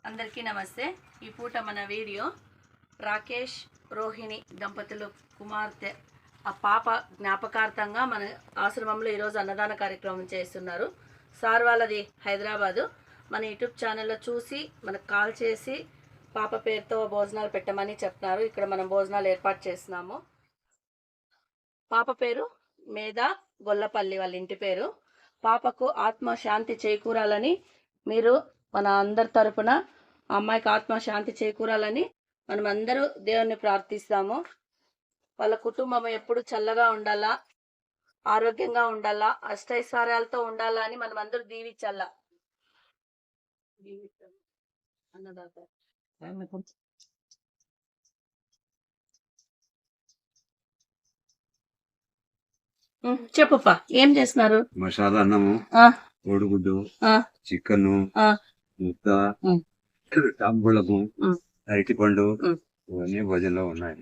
అందరికీ నమస్తే. ఈ పూట మన వీడియో రాకేష్ రోహిణి దంపతులు కుమార్తె ఆ పాప జ్ఞాపకార్థంగా మన ఆశ్రమంలో ఈరోజు అన్నదాన కార్యక్రమం చేస్తున్నారు. సార్ వాళ్ళది హైదరాబాదు. మన యూట్యూబ్ ఛానల్లో చూసి మనకు కాల్ చేసి పాప పేరుతో భోజనాలు పెట్టమని చెప్తున్నారు. ఇక్కడ మనం భోజనాలు ఏర్పాటు చేస్తున్నాము. పాప పేరు మేధా గొల్లపల్లి, వాళ్ళ ఇంటి పేరు. పాపకు ఆత్మ శాంతి చేకూరాలని మీరు మన అందరి తరపున అమ్మాయికి ఆత్మ శాంతి చేకూరాలని మనం అందరూ దేవుణ్ణి ప్రార్థిస్తాము. వాళ్ళ కుటుంబం ఎప్పుడు చల్లగా ఉండాలా, ఆరోగ్యంగా ఉండాలా, అష్టైశ్వర్యాలతో ఉండాలా అని మనం అందరూ దీవించాలా. అన్నదాత చెప్పుపా, ఏం చేస్తున్నారు? మసాలా అన్నము, కోడిగుడ్డు, చికెన్, ముద్ద, తాంబూలము, అరటి పండు ఇవన్నీ భోజనంలో ఉన్నాయి.